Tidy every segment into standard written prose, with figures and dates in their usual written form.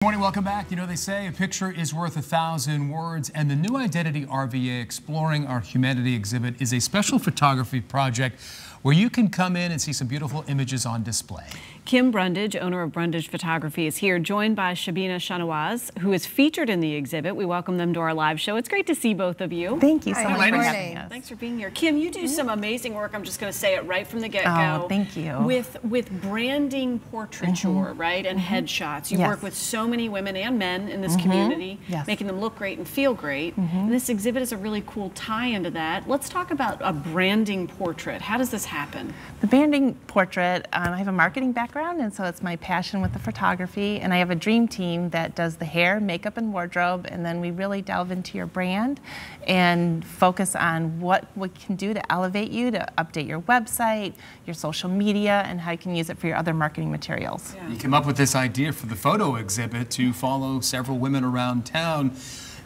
Morning, welcome back. You know, they say a picture is worth 1,000 words, and the new Identity RVA Exploring Our Humanity exhibit is a special photography project where you can come in and see some beautiful images on display. Kim Brundage, owner of Brundage Photography, is here, joined by Shabina Shanawaz, who is featured in the exhibit. We welcome them to our live show. It's great to see both of you. Thank you so much for having us. Thanks for being here. Kim, you do some amazing work. I'm just going to say it right from the get-go. Oh, thank you. With branding portraiture, right, and headshots. You work with so many women and men in this community, making them look great and feel great. And this exhibit is a really cool tie into that. Let's talk about a branding portrait. How does this happen? The branding portrait, I have a marketing background, and so it's my passion with the photography, and I have a dream team that does the hair, makeup, and wardrobe, and then we really delve into your brand and focus on what we can do to elevate you, to update your website, your social media, and how you can use it for your other marketing materials. You came up with this idea for the photo exhibit to follow several women around town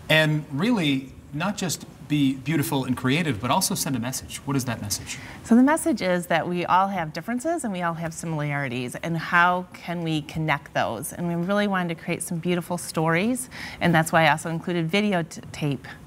and really not just be beautiful and creative, but also send a message. What is that message? So the message is that we all have differences and we all have similarities, and how can we connect those? And we really wanted to create some beautiful stories, and that's why I also included video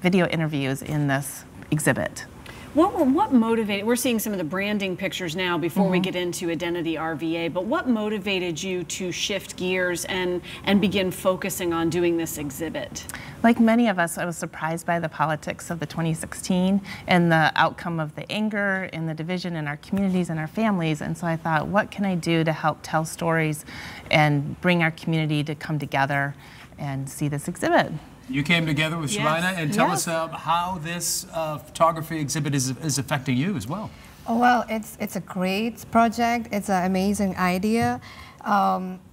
interviews in this exhibit. What motivated, we're seeing some of the branding pictures now before we get into Identity RVA, but what motivated you to shift gears and begin focusing on doing this exhibit? Like many of us, I was surprised by the politics of the 2016 and the outcome of the anger and the division in our communities and our families, and so I thought, what can I do to help tell stories and bring our community to come together and see this exhibit? You came together with Shabina, and tell us how this photography exhibit is affecting you as well. Oh, well, it's a great project. It's an amazing idea.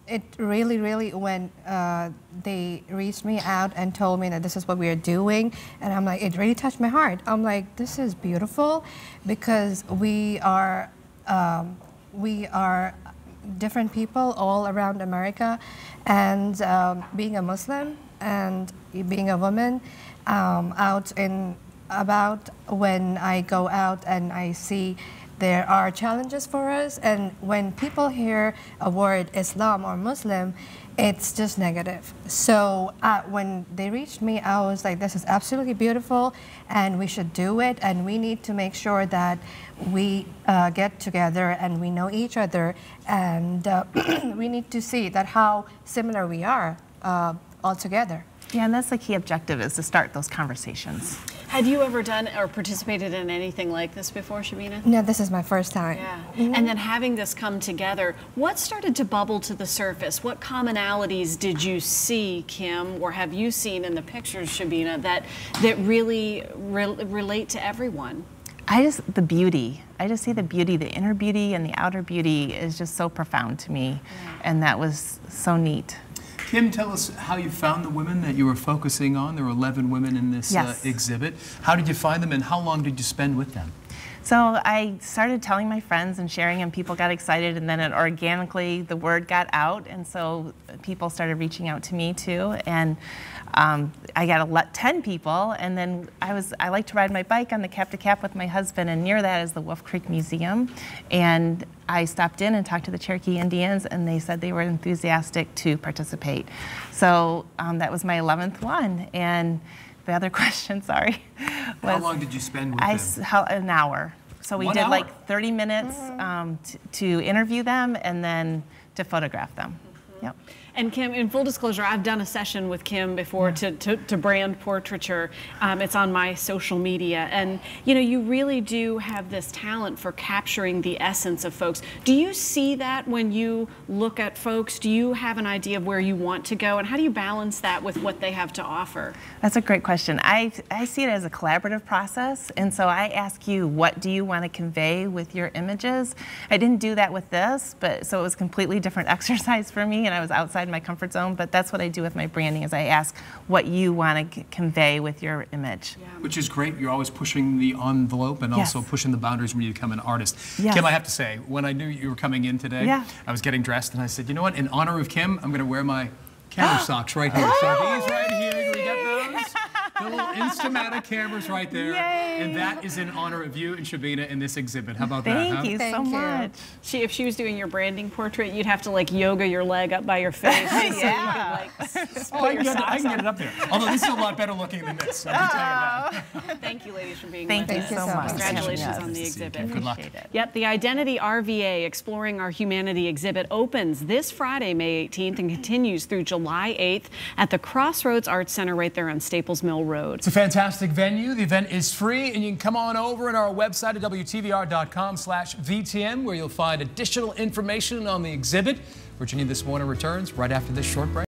It really, when they reached me out and told me that this is what we are doing, and I'm like, it really touched my heart. I'm like, this is beautiful, because we are different people all around America, and being a Muslim and being a woman out and about, when I go out and I see there are challenges for us, and when people hear a word Islam or Muslim, it's just negative. So when they reached me, I was like, this is absolutely beautiful and we should do it, and we need to make sure that we get together and we know each other, and we need to see that how similar we are all together. Yeah, and that's the key objective, is to start those conversations. Had you ever done or participated in anything like this before, Shabina? No, this is my first time. Yeah. And then having this come together, what started to bubble to the surface? What commonalities did you see, Kim, or have you seen in the pictures, Shabina, that really relate to everyone? The beauty. I just see the beauty, the inner beauty and the outer beauty is just so profound to me, and that was so neat. Kim, tell us how you found the women that you were focusing on. There were 11 women in this exhibit. How did you find them, and how long did you spend with them? So I started telling my friends and sharing, and people got excited, and then organically the word got out, and so people started reaching out to me too, and I got 10 people, and then I like to ride my bike on the Cap to Cap with my husband, and near that is the Wolf Creek Museum, and I stopped in and talked to the Cherokee Indians, and they said they were enthusiastic to participate. So that was my 11th one, and the other question, sorry, was how long did you spend with them? An hour. So we did like 30 minutes to interview them and then to photograph them. Yep. And Kim, in full disclosure, I've done a session with Kim before to brand portraiture. It's on my social media, and you know, you really do have this talent for capturing the essence of folks. Do you see that when you look at folks? Do you have an idea of where you want to go, and how do you balance that with what they have to offer? That's a great question. I see it as a collaborative process, and so I ask you, what do you want to convey with your images? I didn't do that with this, so it was a completely different exercise for me, and I was outside my comfort zone, but that's what I do with my branding, is I ask what you want to convey with your image. Yeah. Which is great. You're always pushing the envelope and also pushing the boundaries when you become an artist. Kim, I have to say, when I knew you were coming in today, I was getting dressed and I said, you know what, in honor of Kim, I'm going to wear my camera socks right here. So these right here, can we get those? The little Instamatic cameras right there. Yay. And that is in honor of you and Shabina in this exhibit. How about that? Thank you so Thank you. much. If she was doing your branding portrait, you'd have to like yoga your leg up by your face. So Yeah. you could, like, Oh, I can get it up there. Although this is a lot better looking than this. So I can tell you that. Thank you, ladies, for being Thank with you us. you so so much. much. Congratulations on the Nice to see you, exhibit. Kim. Good luck. Appreciate it. Yep, the Identity RVA Exploring Our Humanity exhibit opens this Friday, May 18th, and continues through July 8th at the Crossroads Arts Center right there on Staples Mill Road. It's a fantastic venue. The event is free, and you can come on over at our website at WTVR.com/VTM, where you'll find additional information on the exhibit. Virginia This Morning returns right after this short break.